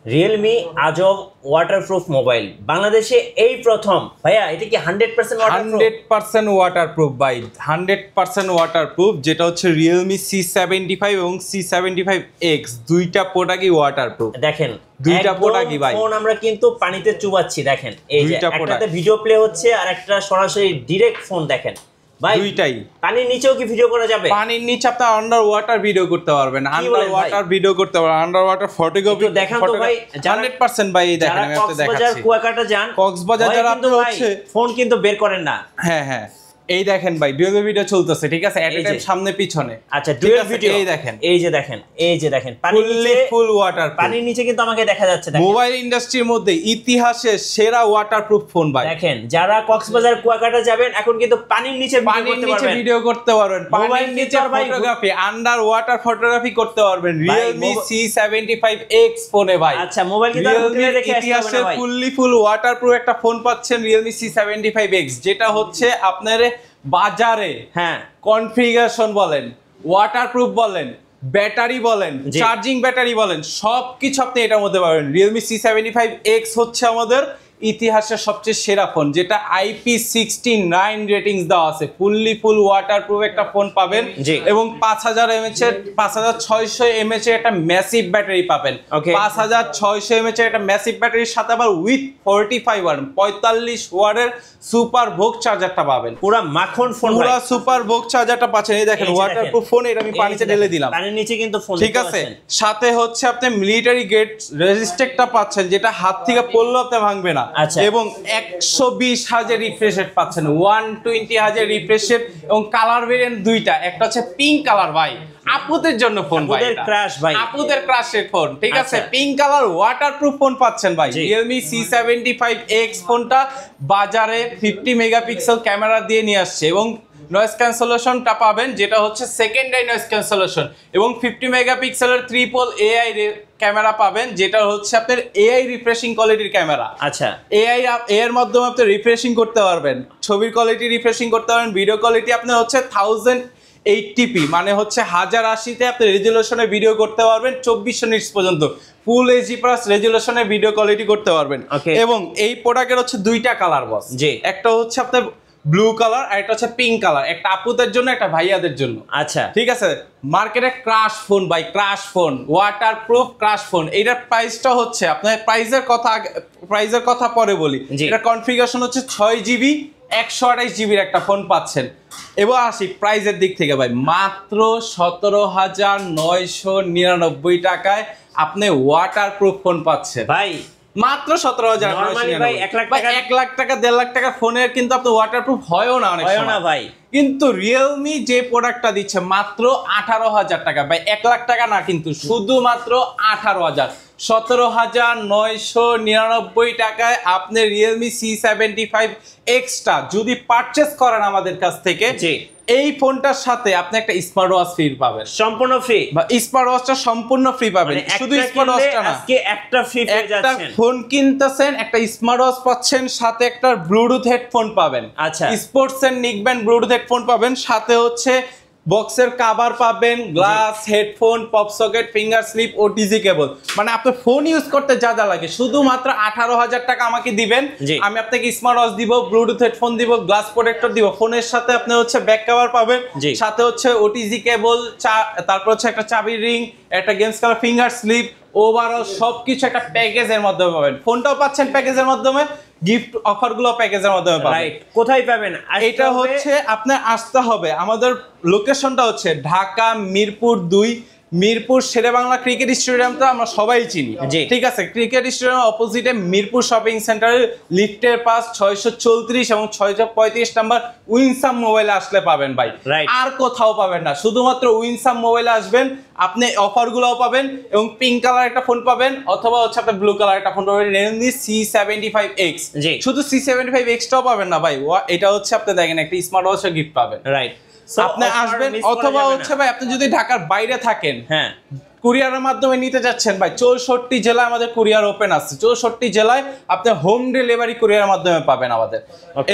Realme আজব waterproof mobile বাংলাদেশে এই প্রথম। ভাইয়া এটা কি 100% ওয়াটারপ্রুফ? 100% ওয়াটারপ্রুফ ভাই, 100% ওয়াটারপ্রুফ। যেটা হচ্ছে রিয়েলমি C75 এবং C75X দুইটা প্রোডাক্টই ওয়াটারপ্রুফ। দেখেন দুইটা প্রোডাক্টই ভাই, ফোন আমরা কিন্তু পানিতে চুবাচ্ছি। দেখেন এই যে দুইটা একটাতে প্রোডাক্ট। ভিডিও প্লে হচ্ছে আর একটা সরাসরি ডাইরেক্ট ফোন। দেখেন ভাই দুইটাই পানির নিচেও কি ভিডিও করা যাবে? পানির নিচে আপনি আন্ডার ওয়াটার ভিডিও করতে পারবেন, কি আন্ডার বলেন ভাই? ওয়াটার ভিডিও করতে পারবেন, আন্ডার ওয়াটার ফটোগ্রাফি। একটু দেখান তো ভাই। 100% ভাই, এই দেখেন যারা আমি আপনাকে কক্সবাজার দেখাচ্ছি। কুয়াকাটা যান, কক্সবাজার ভয় যারা কিন্তু আপনি ভাই হচ্ছে ফোন কিন্তু বের করেন না। হ্যাঁ হ্যাঁ, এই দেখেন ভাই ডুয়াল ভিডিও চলতেছে, ঠিক আছে, এট এ এই টাইম যে। সামনে পিছনে। আচ্ছা ঠিক ডুয়াল আছে, ভিডিও এই দেখেন, এই যে দেখেন, এই যে দেখেন পানির ফুললি নিচে, ফুল ওয়াটার। পানির নিচে কিন্তু আমাকে দেখা যাচ্ছে। দেখেন মোবাইল ইন্ডাস্ট্রির মধ্যে ইতিহাসের সেরা ওয়াটারপ্রুফ ফোন ভাই। দেখেন যারা কক্সবাজার কুয়াকাটা যাবেন এখন কিন্তু পানির নিচে পানির নিচে ভিডিও করতে পারবেন, মোবাইল পানির নিচে নিচে ভাই ফটোগ্রাফি, আন্ডার ওয়াটার ফটোগ্রাফি করতে পারবেন ভাই, রিয়েলমি C75X ফোনে ভাই। আচ্ছা মোবাইল কিন্তু আর হোটেলে রেখে আসতে হবে না ইতিহাসের ভাই। ফুললি ফুল ওয়াটারপ্রুফ একটা ফোন পাচ্ছেন রিয়েলমি C75X, যেটা হচ্ছে আপনার বাজারে হ্যাঁ কনফিগারেশন বলেন, ওয়াটারপ্রুফ বলেন, ব্যাটারি বলেন, জি। চার্জিং ব্যাটারি বলেন, সবকিছু আপনি এটার মধ্যে পাবেন। রিয়েলমি C75X হচ্ছে আমাদের ইতিহাসের সবচেয়ে সেরা ফোন, যেটা IP69 রেটিংস দেওয়া আছে। ফুললি ফুল ওয়াটারপ্রুফ একটা ফোন পাবেন জি। এবং 5000 mAh এর 5600 mAh এর একটা ম্যাসিভ ব্যাটারি পাবেন। Okay. 5600 mAh এর একটা ম্যাসিভ ব্যাটারির সাথে আবার উইথ 45 ওয়াট 45 ওয়াটের সুপার ভোগ চার্জারটা পাবেন। পুরো মাখন ফোন ভাই। পুরো সুপার ভোগ চার্জারটা পাচ্ছেন। এই দেখেন এই যে ওয়াটারপ্রুফ ফোন, এটা আমি এই পানিতে যে ঢেলে দেখেন, দিলাম, পানির নিচে কিন্তু ফোন ঠিক আছে। সাথে হচ্ছে আপনি মিলিটারি গেট রেজিস্ট্রেটটা পাচ্ছেন, যেটা হাত থেকে পড়লেও আপনি ভাঙবে না। আচ্ছা। এবং 120,000 রিফ্রেশ রেট পাচ্ছেন, 120,000 রিফ্রেশ রেট। এবং কালার ভেরিয়েন্ট দুইটা, একটা হচ্ছে পিঙ্ক কালার ভাই, আপুদের জন্য ফোন ভাই, আপুদের এটা। crush ভাই। আপুদের ক্রাশের ফোন, ঠিক আছে। আচ্ছা। পিঙ্ক কালার ওয়াটারপ্রুফ ফোন পাচ্ছেন ভাই। জি। রিয়েলমি C75X ফোনটা বাজারে 50 মেগাপিক্সেল ক্যামেরা দিয়ে নিয়ে আসছে এবং নয়েজ ক্যান্সেলেশনটা পাবেন, যেটা হচ্ছে সেকেন্ডারি নয়েজ ক্যান্সেলেশন, এবং 50 মেগাপিক্সেলের ট্রিপল এআই ক্যামেরা পাবেন, যেটা হচ্ছে আপনার এআই রিফ্রেশিং কোয়ালিটির ক্যামেরা। আচ্ছা এআই এর মাধ্যমে আপনি রিফ্রেশিং করতে পারবেন, ছবির কোয়ালিটি রিফ্রেশিং করতে পারবেন, ভিডিও কোয়ালিটি আপনি হচ্ছে 1080p মানে হচ্ছে 1080তে আপনি রেজুলেশনে ভিডিও করতে পারবেন, 2400 নিটস পর্যন্ত ফুল এইচডি প্লাস রেজুলেশনে ভিডিও কোয়ালিটি করতে পারবেন। Okay. এবং এই প্রোডাক্টের হচ্ছে দুইটা কালার বস, জি। একটা হচ্ছে আপনার ব্লু কালার আর একটা হচ্ছে পিঙ্ক কালার, একটা আপুদের জন্য একটা ভাইয়াদের জন্য। আচ্ছা ঠিক আছে, মার্কেটে ক্রাশ ফোন ভাই, crash phone, waterproof crash phone. এটার প্রাইসটা হচ্ছে আপনার প্রাইসের কথা পরে বলি। জি। এটা কনফিগারেশন হচ্ছে 6GB 128GB একটা ফোন পাচ্ছেন। এবার আসি প্রাইসের দিক থেকে ভাই, মাত্র 17,999 টাকায় আপনি ওয়াটারপ্রুফ ফোন পাচ্ছেন ভাই। মাত্র 17,999 Normally ভাই 1 লাখ টাকা, 1 লাখ টাকা 1.5 লাখ টাকা ফোনের কিন্তু আপনি ওয়াটারপ্রুফ হয়ও না অনেক হয় সময় না ভাই। কিন্তু রিয়েলমি যে প্রোডাক্টটা দিচ্ছে মাত্র 18,000 টাকা ভাই, 1 লাখ টাকা না, কিন্তু শুধুমাত্র 18,000, 17,999 টাকায় আপনি রিয়েলমি C75X টা যদি পারচেস করেন আমাদের কাছ থেকে, জি। এই ফোনটার সাথে আপনি একটা স্মার্ট ওয়াচ ফ্রি পাবেন, সম্পূর্ণ ফ্রি। বা স্মার্ট ওয়াচটা সম্পূর্ণ ফ্রি পাবেন। মানে শুধু একটা স্মার্ট কিনলে ওয়াচটা না, আজকে একটা ফ্রি পেয়ে একটা যাচ্ছেন। ফোন কিনতেছেন, একটা স্মার্ট ওয়াচ পাচ্ছেন, সাথে একটা ব্লুটুথ হেডফোন পাবেন। আচ্ছা। স্পোর্টস এর নিকব্যান্ড ব্লুটুথ হেডফোন পাবেন, সাথে হচ্ছে বক্সের কভার পাবেন, glass, headphone, pop socket, finger slip, OTG cable. মানে আপনি ফোন ইউজ করতে যা যা লাগে শুধুমাত্র 18,000 টাকা আমাকে দিবেন, জি। আমি আপনাকে স্মার্ট ওয়াচ দিব, ব্লুটুথ হেডফোন দিব, গ্লাস প্রোটেক্টর দিব, ফোনের সাথে আপনি হচ্ছে ব্যাক কভার পাবেন, জি। সাথে হচ্ছে ওটিজি কেবল, তারপর হচ্ছে একটা চাবি রিং, একটা গেমস খেলার ফিঙ্গার স্লিপ, ওভারঅল সবকিছু একটা প্যাকেজের মাধ্যমে পাবেন। ফোনটাও পাচ্ছেন প্যাকেজের মাধ্যমে, গিফট অফারগুলো প্যাকেজের মাধ্যমে পাবেন। রাইট, কোথায় পাবেন? আসতে এটা হবে। হচ্ছে আপনার আসতে হবে, আমাদের লোকেশনটা হচ্ছে ঢাকা মিরপুর 2, মিরপুর শেরেবাংলা ক্রিকেট স্টেডিয়ামটা আমরা সবাই চিনি, জি। ঠিক আছে। ক্রিকেট স্টেডিয়ামের অপোজিটে মিরপুর শপিং সেন্টারের লিফটের পাস 634 এবং 635 নাম্বার উইনসাম মোবাইলে আসলে পাবেন ভাই। Right. আর কোথাও পাবেন না, শুধুমাত্র উইনসাম মোবাইলে আসবেন, আপনি অফারগুলোও পাবেন এবং পিঙ্ক কালার একটা ফোন পাবেন, অথবা হচ্ছে আপনার ব্লু কালার একটা ফোন পাবেন, রিয়েলমি C75X। জি। শুধু C75X টাও পাবেন না ভাই, এটা হচ্ছে আপনি দেখেন একটা স্মার্ট ওয়াচের গিফট পাবেন। রাইট, আপনি আসবেন, অথবা হচ্ছে ভাই আপনি যদি ঢাকার বাইরে থাকেন, হ্যাঁ কুরিয়ারের মাধ্যমে নিতে যাচ্ছেন ভাই, 64 জেলায় আমাদের কুরিয়ার ওপেন আছে। 64 জেলায় আপনি হোম ডেলিভারি কুরিয়ারের মাধ্যমে পাবেন আমাদের।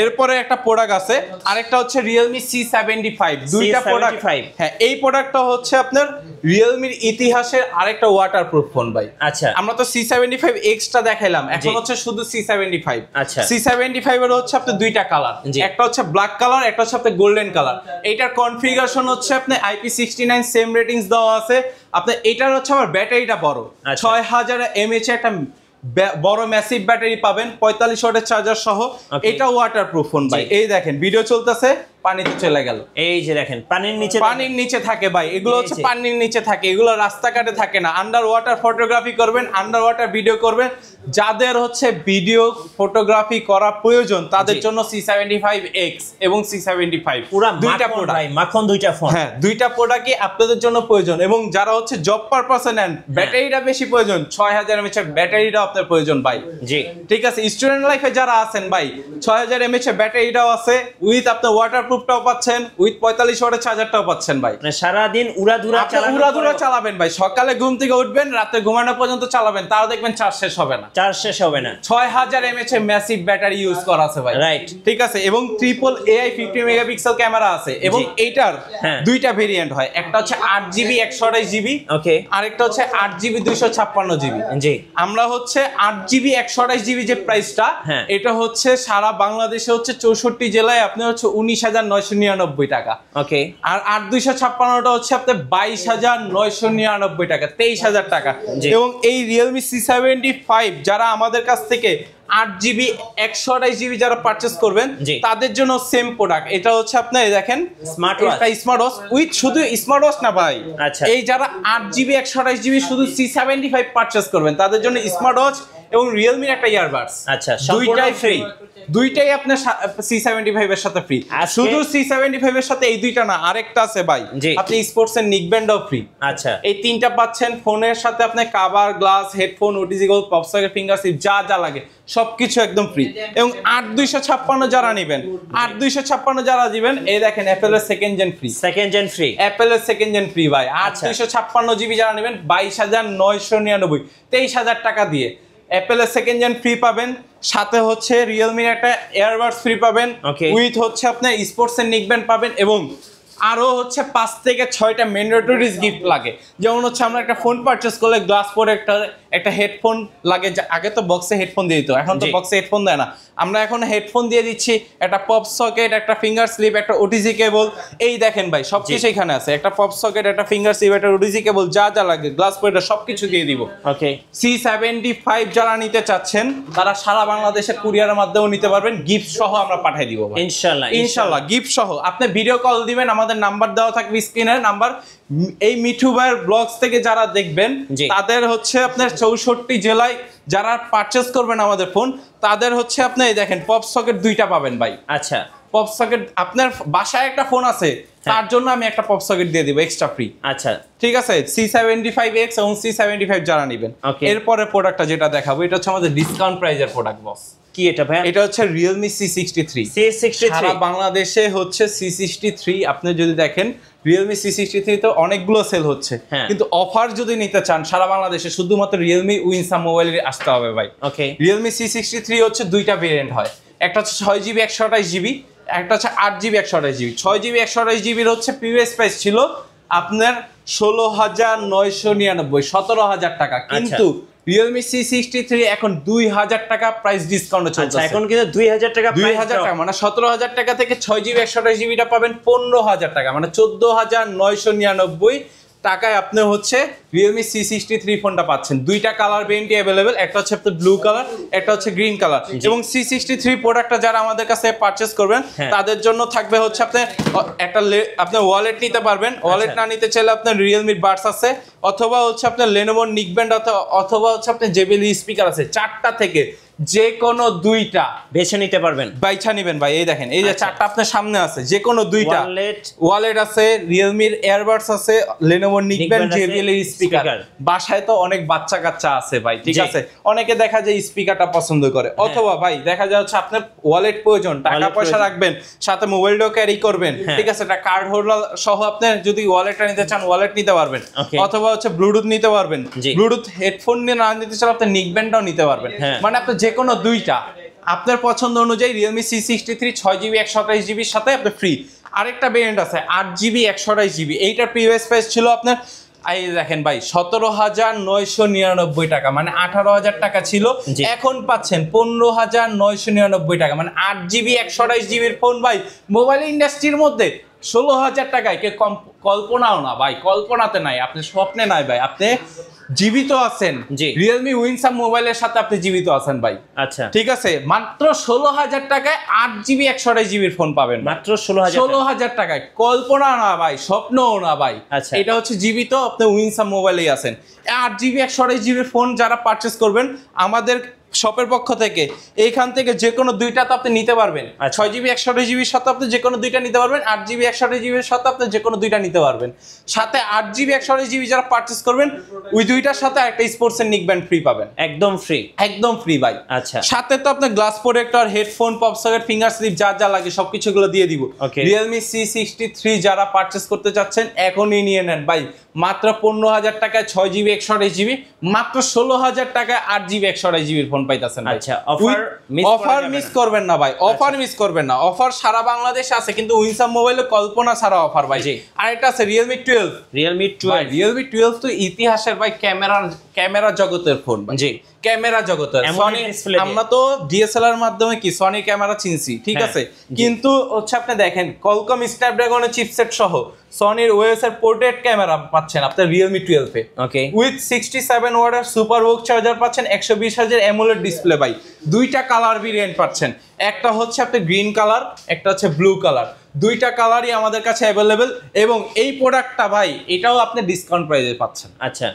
এরপরে একটা প্রোডাক্ট আছে, আরেকটা হচ্ছে Realme C75। দুইটা প্রোডাক্ট। হ্যাঁ, এই প্রোডাক্টটা হচ্ছে আপনার Realme-র ইতিহাসের আরেকটা ওয়াটারপ্রুফ ফোন ভাই। আচ্ছা, আমরা তো C75X টা দেখাইলাম, এখন হচ্ছে শুধু C75। আচ্ছা, C75 এর হচ্ছে আপনার দুইটা কালার, একটা হচ্ছে ব্ল্যাক কালার, একটা হচ্ছে আপনার গোল্ডেন কালার। এইটার কনফিগারেশন হচ্ছে আপনার IP69 সেম রেটিংস দেওয়া আছে। আপনার এটার হচ্ছে আমার ব্যাটারিটা বড়, 6000 mAh একটা বড় ম্যাসিভ ব্যাটারি পাবেন, 45 ওয়াটের চার্জার সহ। এটা ওয়াটারপ্রুফ ফোন ভাই। এই দেখেন ভিডিও চলতেছে, পানিতে চলে গেল। এই যে দেখেন পানির নিচে থাকে ভাই, এগুলো হচ্ছে পানির নিচে থাকে, এগুলো রাস্তাঘাটে থাকে না। আন্ডার ওয়াটার ফটোগ্রাফি করবেন, আন্ডার ওয়াটার ভিডিও করবেন। যাদের হচ্ছে ভিডিও ফটোগ্রাফি করা প্রয়োজন তাদের জন্য C75X এবং C75 পুরো দুইটা প্রোডাক্ট ভাই, মাখন দুইটা ফোন। হ্যাঁ, দুইটা প্রোডাক্টই আপনাদের জন্য প্রয়োজন। এবং যারা হচ্ছে জব পারপাসে নেন, ব্যাটারিটা বেশি প্রয়োজন, 6000 mAh ব্যাটারিটা আপনার প্রয়োজন ভাই। জি, ঠিক আছে। স্টুডেন্ট লাইফে যারা আছেন ভাই, 6000 mAh ব্যাটারিটাও আছে, উইথ আপনার ওয়াটারপ্রুফটাও পাচ্ছেন, উইথ 45 ওয়াটের চার্জারটাও পাচ্ছেন ভাই। মানে সারা দিন উড়াধুরা চালাবেন ভাই, সকালে ঘুম থেকে উঠবেন, রাতে ঘুমানো পর্যন্ত চালাবেন, তাও দেখবেন চার্জ শেষ হবে না। 6000 mAh ম্যাসিভ ব্যাটারি ইউজ করা আছে ভাই। রাইট, ঠিক আছে। এবং ট্রিপল AI 50 মেগাপিক্সেল ক্যামেরা আছে। এবং এইটার দুইটা ভেরিয়েন্ট হয়, একটা হচ্ছে 8GB 128GB, ওকে, আরেকটা হচ্ছে 8GB 256GB। জি, আমরা হচ্ছে 8GB 128GB যে প্রাইসটা, এটা হচ্ছে সারা বাংলাদেশে হচ্ছে 64 জেলায় আপনি হচ্ছে 19,999 টাকা। ওকে, আর 8256টা হচ্ছে আপনার 22,999 টাকা, 23,000 টাকা। এবং এই Realme C75 যারা আমাদের কাছ থেকে 8GB 128GB যারা পারচেজ করবেন তাদের জন্য সেম প্রোডাক্ট। এটা হচ্ছে আপনার দেখেন স্মার্ট ওয়াচ উইথ, শুধু স্মার্ট ওয়াচ না ভাই, এই যারা 8GB 128GB শুধু C75 পারচেজ করবেন তাদের জন্য স্মার্ট ওয়াচ এবং Realme-র একটা ইয়ারবাডস। আচ্ছা, দুইটাই ফ্রি, দুইটাই আপনার C75 এর সাথে ফ্রি। শুধু C75 এর সাথে এই দুইটা না, আরেকটা আছে ভাই, আপনি স্পোর্টস এর নিকব্যান্ডও ফ্রি। আচ্ছা, এই তিনটা পাচ্ছেন ফোনের সাথে। আপনি cover, glass, headphone, OTG gold, pop socket, fingerprint যা যা লাগে সবকিছু একদম ফ্রি। এবং 8256 যারা নেবেন, 8256 যারা দিবেন, এই দেখেন অ্যাপেলের সেকেন্ড জেন ফ্রি, অ্যাপেলের সেকেন্ড জেন ফ্রি ভাই। 8256GB যারা নেবেন 22,999, 23,000 টাকা দিয়ে অ্যাপেলের সেকেন্ড জেন ফ্রি পাবেন। সাথে হচ্ছে Realme-র একটা ইয়ারবাডস ফ্রি পাবেন, উইথ হচ্ছে আপনার স্পোর্টস এর নিকব্যান্ড পাবেন। এবং আরো হচ্ছে 5 থেকে 6টা ম্যান্ডেটরিজ গিফট লাগে। যেমন হচ্ছে আমরা একটা ফোন পারচেজ করলে গ্লাস পরে একটা হেডফোন লাগে। আগে তো বক্সে হেডফোন দিয়ে দিত, এখন তো বক্সে হেডফোন দেয় না। আমরা এখন হেডফোন দিয়ে দিচ্ছি, একটা পপ সকেট, একটা ফিঙ্গার স্লিপ, একটা ওটিজি কেবল। এই দেখেন ভাই, সবকিছু এখানে আছে, একটা পপ সকেট, একটা ফিঙ্গার স্লিপ, একটা ওটিজি কেবল, যা যা লাগে গ্লাস পরে সবকিছু দিয়ে দিব। ওকে, C75 যারা নিতে চাচ্ছেন তারা সারা বাংলাদেশের কুরিয়ারের মাধ্যমে নিতে পারবেন, গিফট সহ আমরা পাঠিয়ে দিব ইনশাআল্লাহ গিফট সহ। আপনি ভিডিও কল দিবেন, আমাদের নাম্বার দেওয়া থাকবে স্ক্রিনের নাম্বার। এই মিঠু ভাইয়ের ব্লগস থেকে যারা দেখবেন তাদের হচ্ছে আপনার 64 জেলায় যারা পারচেজ করবেন আমাদের ফোন, তাদের হচ্ছে আপনি এই দেখেন পপ সকেট দুইটা পাবেন ভাই। আচ্ছা, পপ সকেট আপনার বাসায় একটা ফোন আছে, তার জন্য আমি একটা পপ সকেট দিয়ে দিব এক্সট্রা ফ্রি। আচ্ছা, ঠিক আছে। C75X এবং C75 যারা নেবেন। এরপরে প্রোডাক্টটা যেটা দেখাবো, এটা হচ্ছে আমাদের ডিসকাউন্ট প্রাইজের প্রোডাক্ট বস। কি এটা ভাই? এটা হচ্ছে Realme C63। সারা বাংলাদেশে হচ্ছে C63 আপনি যদি দেখেন, Realme C63 তো অনেকগুলো সেল হচ্ছে, কিন্তু অফার যদি নিতে চান সারা বাংলাদেশে শুধুমাত্র Realme উইনসা মোবাইলে আসতে হবে ভাই। ওকে, Realme C63 হচ্ছে দুইটা ভেরিয়েন্ট হয়, একটা হচ্ছে 6GB 128GB, একটা হচ্ছে 8GB 128GB। 6GB 128GB হচ্ছে প্রিভিয়াস প্রাইস ছিল আপনার 16,999, 17,000 টাকা। কিন্তু Realme C63 এখন 2,000 টাকা প্রাইস ডিসকাউন্ট চলছে। এখন কিন্তু 2,000 টাকা, 2,000 টাকা মানে 17,000 টাকা থেকে 6GB 128GB টা পাবেন 15,000 টাকা, মানে 14,999 টাকায় আপনি হচ্ছে Realme C63 ফোনটা পাচ্ছেন। দুইটা কালার ভেরিয়েন্টই अवेलेबल, একটা হচ্ছে আপনার ব্লু কালার, একটা হচ্ছে গ্রিন কালার। এবং C63 প্রোডাক্টটা যারা আমাদের কাছে পারচেজ করবেন তাদের জন্য থাকবে হচ্ছে আপনি একটা আপনার ওয়ালেট নিতে পারবেন। ওয়ালেট না নিতে চাইলে আপনার Realme বাডস আছে, অথবা হচ্ছে আপনার Lenovo নিকব্যান্ড, অথবা হচ্ছে আপনার JBL স্পিকার আছে। 4টা থেকে যে কোনো দুইটা বেছে নিতে পারবেন, বাইছা নেবেন ভাই। এই দেখেন, এই যে 4টা আপনার সামনে আছে, যে কোনো দুইটা ওয়ালেট আছে, Realme-র ইয়ারবাডস আছে, Lenovo নিকব্যান্ড, JBL স্পিকার। বাসায় তো অনেক বাচ্চা কাচ্চা আছে ভাই, ঠিক আছে, অনেকে দেখা যায় স্পিকারটা পছন্দ করে, অথবা ভাই দেখা যায় হচ্ছে আপনার ওয়ালেট প্রয়োজন, টাকা পয়সা রাখবেন, সাথে মোবাইলটাও ক্যারি করবেন, ঠিক আছে, একটা কার্ড হোল্ডার সহ আপনি যদি ওয়ালেটটা নিতে চান ওয়ালেট নিতে পারবেন, অথবা অথবা হচ্ছে ব্লুটুথ নিতে পারবেন, জি। ব্লুটুথ হেডফোন নিয়ে না নিতে চাইলে আপনি নিক ব্যান্ডটাও নিতে পারবেন, হ্যাঁ। মানে আপনি যে কোনো দুইটা আপনার পছন্দ অনুযায়ী রিয়েলমি C63 6GB 128GBর সাথে আপনি ফ্রি। আরেকটা ভেরিয়েন্ট আছে 8GB 128GB, এইটার প্রিভিয়াস প্রাইস ছিল আপনার এই দেখেন ভাই 17,999 টাকা, মানে 18,000 টাকা ছিল, জি। এখন পাচ্ছেন 15,999 টাকা, মানে 8GB 128GBর ফোন ভাই মোবাইল ইন্ডাস্ট্রির মধ্যে 16,000 টাকায় কে কল্পনাও না ভাই, কল্পনাতে নাই, আপনি স্বপ্নে নাই ভাই, আপনি জীবিত আছেন। জি। রিয়েলমি উইনসাম মোবাইলের সাথে আপনি জীবিত আছেন ভাই। আচ্ছা, ঠিক আছে, মাত্র 16,000 টাকায় 8GB 128GBর ফোন পাবেন, মাত্র 16,000 16,000 টাকায়, কল্পনা না ভাই, স্বপ্নও না ভাই। আচ্ছা। এটা হচ্ছে জীবিত, আপনি উইনসাম মোবাইলেই আছেন। 8GB 128GBর ফোন যারা পারচেস করবেন আমাদের শপের পক্ষ থেকে, এইখান থেকে যে কোনো দুইটা তো আপনি নিতে পারবেন। আচ্ছা। 6GB 128GBর সাথে আপনি যে কোনো দুইটা নিতে পারবেন, 8GB 128GBর সাথে আপনি যে কোনো দুইটা নিতে পারবেন। সাথে 8GB 128GB যারা পারচেস করবেন ওই দুইটার সাথে একটা স্পোর্টসের নিক ব্যান্ড ফ্রি পাবেন, একদম ফ্রি। একদম ফ্রি ভাই। আচ্ছা, সাথে তো আপনার glass protector, headphone, pop socket, finger slip যা যা লাগে সবকিছু গুলো দিয়ে দিব। Okay. রিয়েলমি C63 যারা পারচেস করতে চাচ্ছেন এখনই নিয়ে নেন ভাই, মাত্র 15,000 টাকায় 6GB 128GB, মাত্র 16,000 টাকায় 8GB 128GBর ফোন পাইতাছেন ভাই। আচ্ছা, offer miss করা অফার যাবে মিস না। করবেন না ভাই, অফার মিস করবেন না। অফার সারা বাংলাদেশে আছে, কিন্তু উইনসাম মোবাইলে কল্পনা ছাড়া অফার ভাই। জি। আর এটা আছে রিয়েলমি 12। রিয়েলমি ভাই 12। রিয়েলমি 12 তো ইতিহাসের ভাই ক্যামেরা জগতের ফোন ভাই। জি। ক্যামেরা জগতের AMOLED সনি, display দিয়ে। আমরা তো ডিএসএলআর মাধ্যমে কি সনি ক্যামেরা চিনছি, ঠিক হ্যাঁ, আছে, জি। কিন্তু হচ্ছে আপনি দেখেন কলকম স্ন্যাপড্রাগনের চিপসেট সহ সনির ওএস এর পোর্ট্রেট ক্যামেরা পাচ্ছেন আপনার রিয়েলমি 12 এ, ওকে। উইথ 67 ওয়াটের সুপার ওক চার্জার পাচ্ছেন, 120 হার্জের অ্যামোলেড ডিসপ্লে ভাই। দুইটা কালার ভেরিয়েন্ট পাচ্ছেন, একটা হচ্ছে আপনি গ্রিন কালার, একটা হচ্ছে ব্লু কালার। দুইটা কালারই আমাদের কাছে অ্যাভেলেবেল, এবং এই প্রোডাক্টটা ভাই এটাও আপনি ডিসকাউন্ট প্রাইসে পাচ্ছেন। আচ্ছা,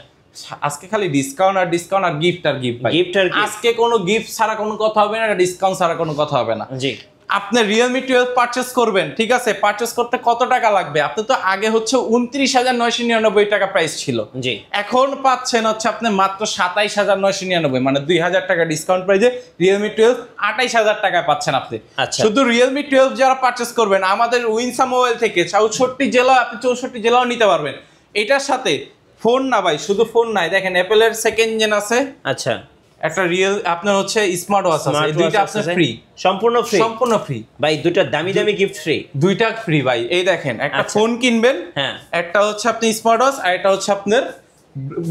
আজকে খালি ডিসকাউন্ট আর ডিসকাউন্ট আর গিফট আর গিফট ভাই। Gift আর gift। আজকে কোনো গিফট ছাড়া কোনো কথা হবে না, ডিসকাউন্ট ছাড়া কোনো কথা হবে না। জি। আপনি রিয়েলমি 12 পারচেস করবেন, ঠিক আছে, পারচেস করতে কত টাকা লাগবে? আপনি তো আগে হচ্ছে 29,999 টাকা প্রাইস ছিল, জি। এখন পাচ্ছেন হচ্ছে আপনি মাত্র 27,999, মানে 2,000 টাকা ডিসকাউন্ট প্রাইসে রিয়েলমি 12 28,000 টাকায় পাচ্ছেন আপনি। আচ্ছা। শুধু রিয়েলমি 12 যারা পারচেস করবেন আমাদের উইনসাম মোবাইল থেকে 64 জেলা, আপনি 64 জেলাও নিতে পারবেন। এটার সাথে ফোন না ভাই, শুধু ফোন নাই, দেখেন অ্যাপেলের সেকেন্ড জেন আছে, আচ্ছা, একটা রিয়েল আপনার হচ্ছে স্মার্ট ওয়াচ আছে, এই Smartwatch দুইটা আপনার আছে। ফ্রি, সম্পূর্ণ ফ্রি। সম্পূর্ণ ফ্রি ভাই দুইটা দামি দামি গিফট ফ্রি। দুইটা ফ্রি ভাই। এই দেখেন একটা আচ্ছা। ফোন কিনবেন, হ্যাঁ। একটা হচ্ছে আপনি স্মার্ট ওয়াচ আর একটা হচ্ছে আপনার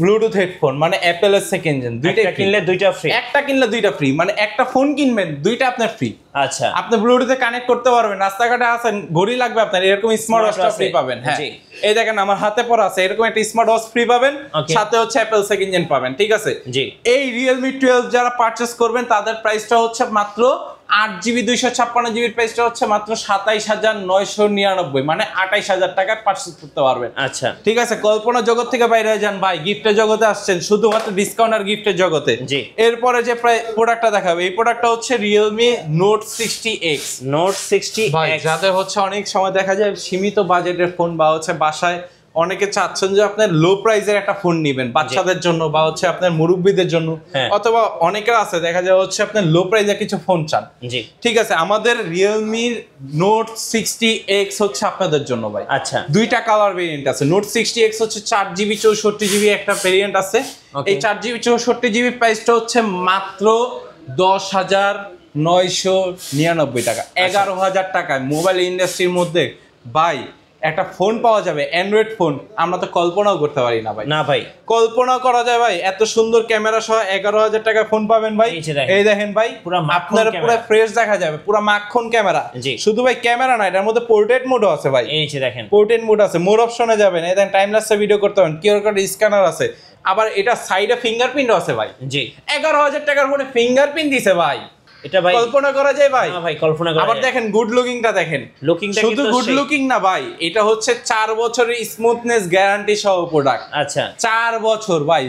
ব্লুটুথ হেডফোন, মানে অ্যাপেলের সেকেন্ড জেন, দুইটা একটা কিনলে দুইটা ফ্রি। একটা কিনলে দুইটা ফ্রি, মানে একটা ফোন কিনবেন দুইটা আপনার ফ্রি। আচ্ছা, আপনি ব্লুটুথে কানেক্ট করতে পারবেন, রাস্তাঘাটে আছেন, ঘড়ি লাগবে আপনার, এরকম স্মার্ট ওয়াচটা আছে। ফ্রি পাবেন। হ্যাঁ, জি। এই দেখেন আমার হাতে পড়া আছে, এরকম একটা স্মার্ট ওয়াচ ফ্রি পাবেন, Okay. সাথে হচ্ছে অ্যাপেল সেকেন্ড জেন পাবেন, ঠিক আছে। জি। এই রিয়েলমি 12 যারা পারচেস করবেন তাদের প্রাইসটা হচ্ছে মাত্র 8GB 256GB প্রাইসটা হচ্ছে মাত্র 27,999, মানে 28,000 টাকায় পারচেস করতে পারবেন। আচ্ছা, ঠিক আছে, কল্পনা জগৎ থেকে বাইরে হয়ে যান ভাই, গিফটের জগতে আসছেন, শুধুমাত্র ডিসকাউন্ট আর গিফটের জগতে। জি। এরপরে যে প্রোডাক্টটা দেখাবে, এই প্রোডাক্টটা হচ্ছে রিয়েলমি নোট 60X। নোট 60 ভাই যাদের হচ্ছে অনেক সময় দেখা যায় সীমিত বাজেটের ফোন, বা হচ্ছে বাসায় অনেকে চাচ্ছেন যে আপনার লো প্রাইসের একটা ফোন নেবেন বাচ্চাদের জন্য, বা হচ্ছে আপনার মুরব্বীদের জন্য, হ্যাঁ। অথবা অনেকের আছে দেখা যায় হচ্ছে আপনার লো প্রাইসের কিছু ফোন চান। জি। ঠিক আছে, আমাদের রিয়েলমি নোট 60X হচ্ছে আপনাদের জন্য ভাই। আচ্ছা, দুইটা কালার ভেরিয়েন্ট আছে। নোট 60X হচ্ছে 4GB 64GB একটা ভেরিয়েন্ট আছে। Okay. এই 4GB 64GB প্রাইসটা হচ্ছে মাত্র 10,999 টাকা, 11,000 টাকায় মোবাইল ইন্ডাস্ট্রির মধ্যে ভাই একটা ফোন পাওয়া যাবে, অ্যান্ড্রয়েড ফোন, আমরা তো কল্পনাও করতে পারি না ভাই। না ভাই, কল্পনা করা যায় ভাই, এত সুন্দর ক্যামেরা সহ 11,000 টাকায় ফোন পাবেন ভাই। এই যে দেখেন। এই দেখেন ভাই, পুরা মাখন আপনার পুরো ক্যামেরা। ফ্রেশ দেখা যাবে, পুরো মাখন ক্যামেরা। জি। শুধু ভাই ক্যামেরা না, এটার মধ্যে পোর্ট্রেট মোডও আছে ভাই। এই যে দেখেন। পোর্ট্রেট মোড আছে, মোর অপশনে যাবেন, এই দেখেন টাইম ল্যাপসে ভিডিও করতে পারেন, কিউআর কোড স্ক্যানার আছে, আবার এটা সাইডে ফিঙ্গারপ্রিন্টও আছে ভাই। জি। 11,000 টাকার ফোনে ফিঙ্গারপ্রিন্ট দিছে ভাই, এটা ভাই কল্পনা করা যায় ভাই? না ভাই, কল্পনা করা আবার যায়। দেখেন গুড লুকিংটা দেখেন, লুকিংটা শুধু কিন্তু গুড সেই। লুকিং না ভাই, এটা হচ্ছে 4 বছরের স্মুথনেস গ্যারান্টি সহ প্রোডাক্ট। আচ্ছা, 4 বছর ভাই,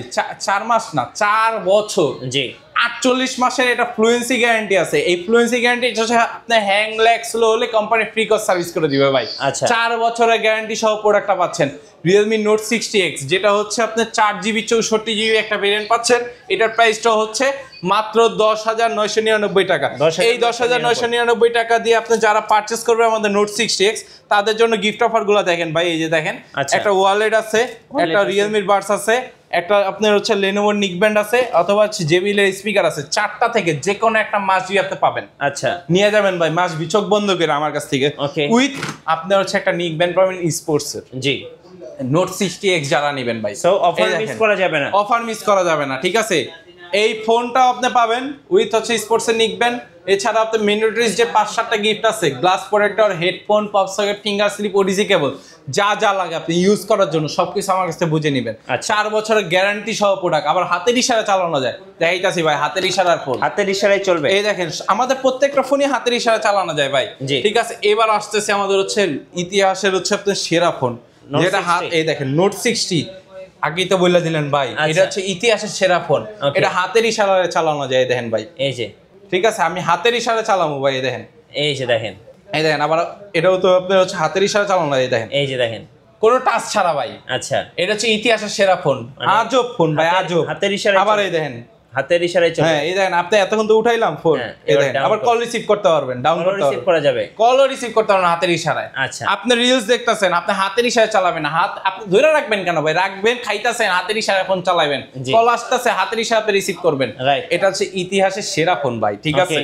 4 মাস না, 4 বছর। জি। 48 মাসের এটা ফ্লুয়েন্সি গ্যারান্টি আছে। এই ফ্লুয়েন্সি গ্যারান্টি হচ্ছে আপনার হ্যাং ল্যাগ স্লো হলে কোম্পানি ফ্রি কস্ট সার্ভিস করে দিবে ভাই। আচ্ছা। 4 বছরের গ্যারান্টি সহ প্রোডাক্টটা পাচ্ছেন। Realme Note 60X যেটা হচ্ছে আপনার 4GB 64GB একটা ভেরিয়েন্ট পাচ্ছেন। এটার প্রাইসটা হচ্ছে মাত্র 10,999 টাকা। এই 10,999 টাকা দিয়ে আপনি যারা পারচেজ করবে আমাদের Note 60X তাদের জন্য গিফট অফারগুলো দেখেন ভাই, এই যে দেখেন একটা ওয়ালেট আছে, একটা Realme বাডস আছে, একটা আপনার হচ্ছে Lenovo নিকব্যান্ড আছে, অথবা JBL এর স্পিকার আছে। 4টা থেকে যে কোনো একটা মাস্ট বি আপনি পাবেন। আচ্ছা, নিয়ে যাবেন ভাই মাস্ট বি, চোখ বন্ধ করে আমার কাছ থেকে। উইথ আপনার হচ্ছে একটা নিকব্যান্ড পাবেন স্পোর্টস এর। জি, Note 60X যারা নেবেন ভাই, সো অফার মিস করা যাবে না, অফার মিস করা যাবে না, ঠিক আছে। এই ফোনটাও আপনি পাবেন উইথ হচ্ছে স্পোর্টস এর নিকব্যান্ড। এছাড়া আপনার ম্যান্ডেটরিজ যে 5-7টা গিফট আছে, glass protector, headphone, pop socket, finger slip, OTG cable, যা যা লাগে আপনি ইউজ করার জন্য সবকিছু আমার কাছে বুঝে নেবেন। 4 বছরের গ্যারান্টি সহ প্রোডাক্ট, আবার হাতের ইশারা চালানো যায়। দেখাইতাছি ভাই হাতের ইশারার ফোন, হাতের ইশারায় চলবে। এই দেখেন আমাদের প্রত্যেকটা ফোনই হাতের ইশারা চালানো যায় ভাই, ঠিক আছে। এবার আসতেছে আমাদের হচ্ছে ইতিহাসের হচ্ছে আপনার সেরা ফোন, যেটা এই দেখেন নোট 60। আগেই তো বলে দিলেন ভাই, এটা হচ্ছে ইতিহাসের সেরা ফোন। এটা হাতের ইশারায় চালানো যায়, দেখেন ভাই, এই যে, ঠিক আছে। আমি হাতের ইশারা চালাবো ভাই, দেখেন, এই যে দেখেন, এই দেখেন। আবার এটাও তো আপনার হচ্ছে হাতের ইশারা চালানো যায়, দেখেন, এই যে দেখেন, কোনো টাচ ছাড়া ভাই। আচ্ছা, এটা হচ্ছে ইতিহাসের সেরা ফোন, আজব ফোন ভাই, আজব। হাতের ইশারায় আবার এই দেখেন, হাতের ইশারায় চলবে। হ্যাঁ এই দেখেন, আপনি এতক্ষণ তো উঠাইলাম ফোন, এই দেখেন আবার কল রিসিভ করতে পারবেন, ডাউন করতে রিসিভ করা যাবে, কলও রিসিভ করতে পারবেন হাতের ইশারায়। আচ্ছা, আপনি রিলস দেখতেছেন, আপনি হাতের ইশারায় চালাবেন না, হাত আপনি ধরে রাখবেন কেন ভাই, রাখবেন, খাইতেছেন হাতের ইশারায় ফোন চালাবেন, কল আসতেছে হাতের ইশারাতে রিসিভ করবেন। এটা হচ্ছে ইতিহাসের সেরা ফোন ভাই, ঠিক আছে।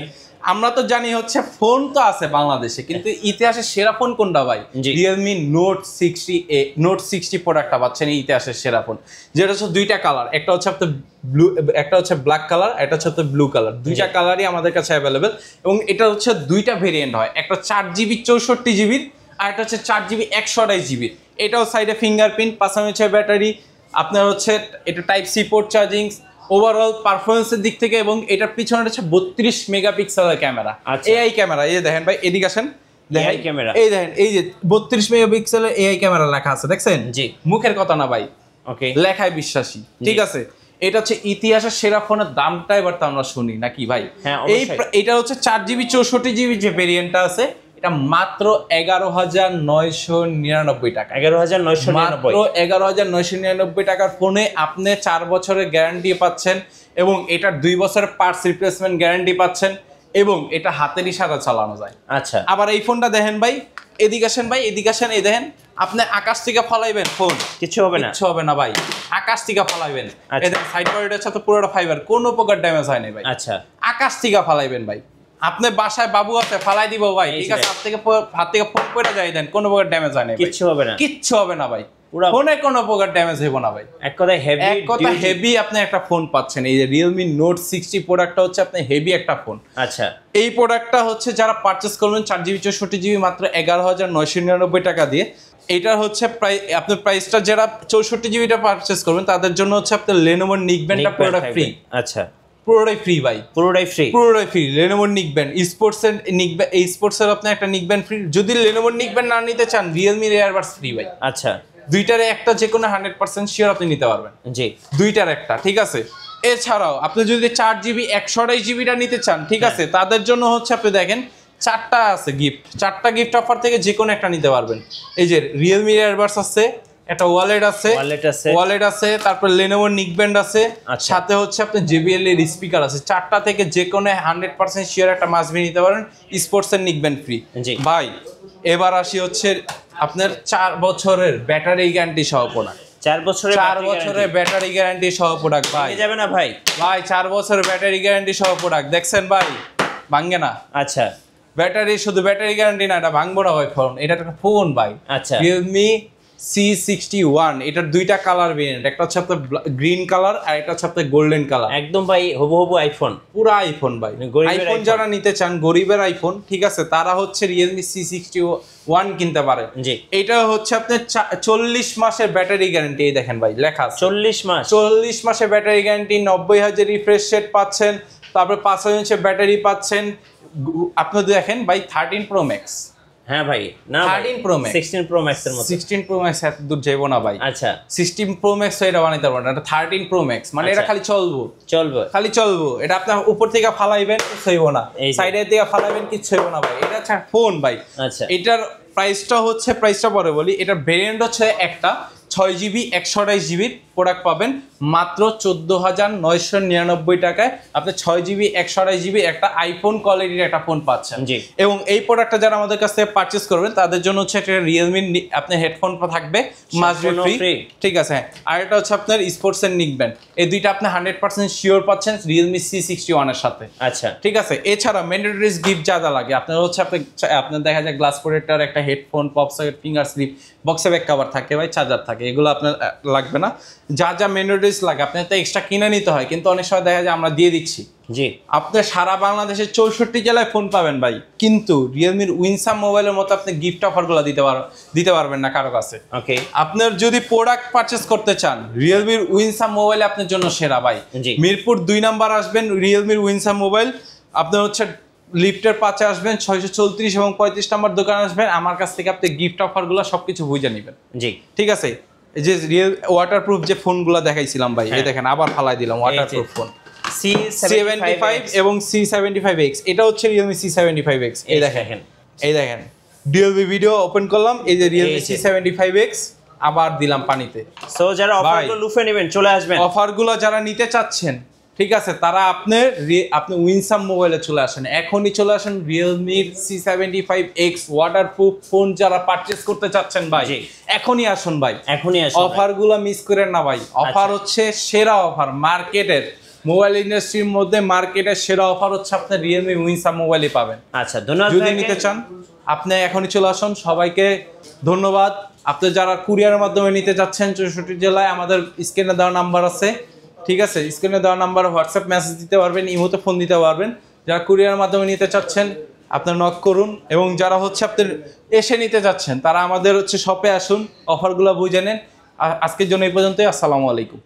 আমরা তো জানি হচ্ছে ফোন তো আছে বাংলাদেশে, কিন্তু ইতিহাসের সেরা ফোন কোনটা ভাই? Realme Note 60A, Note 60 প্রোডাক্টটা পাচ্ছেন এই ইতিহাসের সেরা ফোন, যেটা হচ্ছে দুইটা কালার, একটা হচ্ছে আপনার ব্লু, একটা হচ্ছে ব্ল্যাক কালার, একটা হচ্ছে আপনার ব্লু কালার। দুইটা কালারই আমাদের কাছে অ্যাভেলেবেল, এবং এটা হচ্ছে দুইটা ভেরিয়েন্ট হয়, একটা 4GB 64GB আর একটা হচ্ছে 4GB 128GB। এটাও সাইডে ফিঙ্গারপ্রিন্ট, পাশাপাশি হচ্ছে ব্যাটারি, আপনার হচ্ছে এটা type C port charging, overall পারফরমেন্সের দিক থেকে। এবং এটার পিছনে হচ্ছে 32 মেগাপিক্সেলের ক্যামেরা, এআই ক্যামেরা। এই দেখেন ভাই, এদিকে আসেন, দেখেন ক্যামেরা, এই দেখেন, এই যে 32 মেগাপিক্সেলের এআই ক্যামেরা লেখা আছে, দেখছেন? জি, মুখের কথা না ভাই, ওকে, লেখায় বিশ্বাসী, ঠিক আছে। এটা হচ্ছে ইতিহাসের সেরা ফোনের দামটা এবার তো আমরা শুনি নাকি ভাই? এটা হচ্ছে 4GB 64GB যে ভেরিয়েন্টটা আছে, এটা মাত্র 11,999 টাকা। 11,999 টাকার ফোনে আপনি 4 বছরের গ্যারান্টি পাচ্ছেন, এবং এটার 2 বছরের পার্টস রিপ্লেসমেন্ট গ্যারান্টি পাচ্ছেন, এবং এটা হাতের ইশারা চালানো যায়। আচ্ছা, আবার এই ফোনটা দেখেন ভাই, এদিকে আসেন ভাই, এদিকে আসেন, এই দেখেন, আপনি আকাশ থেকে ফলাইবেন ফোন, কিছু হবে না, কিছু হবে না ভাই, আকাশ থেকে ফলাইবেন। এই দেখেন সাইড বডিটার সাথে পুরোটা ফাইবার, কোনো প্রকার ড্যামেজ হয় না ভাই। আচ্ছা, আকাশ থেকে ফলাইবেন ভাই, আপনি বাসায় বাবু আছে ফালাই দিব ভাই, ঠিক আছে, হাত থেকে ফোন পড়ে যায়, দেন কোনো প্রকার ড্যামেজ হয় না, কিচ্ছু হবে না, কিচ্ছু হবে না ভাই, ফোনে কোনো প্রকার ড্যামেজ হইব না ভাই। এক কথা হেভি আপনি একটা ফোন পাচ্ছেন। এই যে Realme Note 60 প্রোডাক্টটা হচ্ছে আপনি হেভি একটা ফোন। আচ্ছা, এই প্রোডাক্টটা হচ্ছে যারা পারচেজ করবেন 4GB 64GB মাত্র 11,999 টাকা দিয়ে। এটা হচ্ছে আপনার প্রাইসটা যারা 64GBটা পারচেজ করবেন তাদের জন্য হচ্ছে আপনার Lenovo নিকব্যান্ডটা প্রোডাক্ট ফ্রি। আচ্ছা, পুরোটাই ফ্রি ভাই, পুরোটাই ফ্রি। Lenovo নিকব্যান্ড স্পোর্টসের এই স্পোর্টসের আপনি একটা নিকব্যান্ড ফ্রি। যদি Lenovo নিকব্যান্ড না নিতে চান, Realme এয়ারবাডস ফ্রি ভাই। আচ্ছা, দুইটারে একটা যে কোনো 100% শিওর আপনি নিতে পারবেন। জি, দুইটার একটা, ঠিক আছে। এছাড়াও আপনি যদি 4GB 128GBটা নিতে চান, ঠিক আছে, তাদের জন্য হচ্ছে আপনি দেখেন 4টা আছে গিফট, 4টা গিফট অফার থেকে যে কোনো একটা নিতে পারবেন। এই যে Realme এয়ারবাডস আছে, একটা ওয়ালেট আছে, তারপর Lenovo নিকব্যান্ড আছে, সাথে হচ্ছে আপনার JBL এর স্পিকার আছে। 4টা থেকে যে কোনো 100% শিওর একটা মাস্ট বি নিতে পারেন, স্পোর্টস এর নিকব্যান্ড ফ্রি ভাই। এবার আসি হচ্ছে আপনার 4 বছরের ব্যাটারি গ্যারান্টি সহ প্রোডাক্ট। 4 বছরের ব্যাটারি গ্যারান্টি সহ প্রোডাক্ট ভাই, যাবে না ভাই? ভাই 4 বছরের ব্যাটারি গ্যারান্টি সহ প্রোডাক্ট, দেখছেন ভাই, ভাঙবে না। আচ্ছা, ব্যাটারি শুধু ব্যাটারি গ্যারান্টি না, এটা ভাঙবো না ভাই ফোন, এটা একটা ফোন ভাই। আচ্ছা, Realme C61, এটার দুইটা কালার ভেরিয়েন্ট, একটা হচ্ছে আপনার গ্রিন কালার আর একটা হচ্ছে আপনার গোল্ডেন কালার। একদম ভাই হবু আইফোন, পুরা আইফোন ভাই। আইফোন যারা নিতে চান, গরিবের আইফোন, ঠিক আছে, তারা হচ্ছে Realme C61 কিনতে পারে। জি, এটা হচ্ছে আপনার 40 মাসের ব্যাটারি গ্যারান্টি। এই দেখেন ভাই, লেখা 40 মাসের ব্যাটারি গ্যারান্টি, 90,000 রিফ্রেশ রেট পাচ্ছেন, তারপর 5,000 ব্যাটারি পাচ্ছেন। আপনি দেখেন ভাই 13 Pro Max, হ্যাঁ ভাই, না 13 Pro Max 16 Pro Max এর মতো। 16 Pro Max এত দূর যাবো না ভাই। আচ্ছা 16 Pro Max তো এটা বানাইতে পারবো না, এটা 13 Pro Max মানে এটা আচ্ছা। খালি চলবো, চলবে। এটা আপনার উপর থেকে ফালাইবেন কিছু হইব না, এই যে। সাইডের দিকে ফালাইবেন কিছু হইব না ভাই। এটা হচ্ছে ফোন ভাই। আচ্ছা এটার প্রাইসটা পরে বলি। এটার ভেরিয়েন্ট হচ্ছে একটা 6GB 128GB প্রোডাক্ট পাবেন মাত্র 14,999 টাকায়। আপনি 6GB 128GB একটা আইফোন কোয়ালিটির একটা ফোন পাচ্ছেন। জি। এবং এই প্রোডাক্টটা যারা আমাদের কাছ থেকে পারচেস করবেন তাদের জন্য হচ্ছে একটা রিয়েলমি আপনার হেডফোন থাকবে মাস্ট বি সম্পূর্ণ ফ্রি, free। ঠিক আছে। আর এটা হচ্ছে আপনার স্পোর্টস এর নিক ব্যান্ড। এই দুইটা আপনি 100% শিওর পাচ্ছেন রিয়েলমি C61 এর সাথে। আচ্ছা ঠিক আছে। এছাড়া ম্যান্ডেটরিজ গিফট যা লাগে আপনার হচ্ছে আপনার দেখা যায় গ্লাস প্রোটেক্টর, একটা headphone, pop socket, finger slip, বক্সে ব্যাক কভার থাকে ভাই, চার্জার থাকে, এগুলো আপনার লাগবে না। যা ম্যান্ডেটরিজ লাগে আপনার তো এক্সট্রা কিনে নিতে হয়, কিন্তু অনেক সময় দেখা যায় আমরা দিয়ে দিচ্ছি। জি। আপনি সারা বাংলাদেশের 64 জেলায় ফোন পাবেন ভাই, কিন্তু রিয়েলমির উইনসাম মোবাইলের মতো আপনি গিফট অফারগুলো দিতে পারবেন না কারো কাছে। ওকে। আপনার যদি প্রোডাক্ট পারচেস করতে চান রিয়েলমির উইনসাম মোবাইল আপনার জন্য সেরা ভাই। জি। মিরপুর 2 নাম্বার আসবেন, রিয়েলমির উইনসাম মোবাইল আপনার হচ্ছে লিফটের 5-এ আসবেন, 634 এবং 35 নাম্বার দোকান আসবেন। আমার কাছ থেকে আপনি গিফট অফারগুলো সবকিছু বুঝে নেবেন। জি ঠিক আছে। এই যে রিয়েল ওয়াটারপ্রুফ যে ফোনগুলো দেখাইছিলাম ভাই, এই দেখেন আবার ফালাই দিলাম ওয়াটারপ্রুফ ফোন C75 এবং C75X। এটা হচ্ছে রিয়েলমি C75X। এই দেখেন ডিএলবি ভিডিও ওপেন করলাম, এই যে রিয়েলমি C75X আবার দিলাম পানিতে। সো যারা অফারগুলো লুফে নেবেন চলে আসবেন। অফারগুলো যারা নিতে চাচ্ছেন ঠিক আছে, তারা আপনি উইনসাম মোবাইলে চলে আসেন, এখনই চলে আসেন। রিয়েলমির C75X ওয়াটারপ্রুফ ফোন যারা পারচেস করতে চাচ্ছেন ভাই, এখনই আসুন ভাই, এখনই আসুন। অফারগুলো মিস করেন না ভাই। অফার হচ্ছে সেরা অফার মার্কেটের, মোবাইল ইন্ডাস্ট্রির মধ্যে মার্কেটের সেরা অফার হচ্ছে আপনার রিয়েলমি উইনসাম মোবাইলই পাবেন। আচ্ছা ধন্যবাদ। যদি নিতে চান আপনি এখনই চলে আসুন। সবাইকে ধন্যবাদ। আপনি যারা কুরিয়ারের মাধ্যমে নিতে চাচ্ছেন 64 জেলায়, আমাদের স্ক্রিনে দেওয়া নাম্বার আছে, ঠিক আছে, স্ক্রিনে দেওয়া নাম্বার হোয়াটসঅ্যাপ মেসেজ দিতে পারবেন, ইমোতে ফোন দিতে পারবেন। যারা কুরিয়ারের মাধ্যমে নিতে চাচ্ছেন আপনার নক করুন, এবং যারা হচ্ছে আপনার এসে নিতে চাচ্ছেন তারা আমাদের হচ্ছে শপে আসুন, অফারগুলো বুঝে নেন। আজকের জন্য এই পর্যন্তই। আসসালামু আলাইকুম।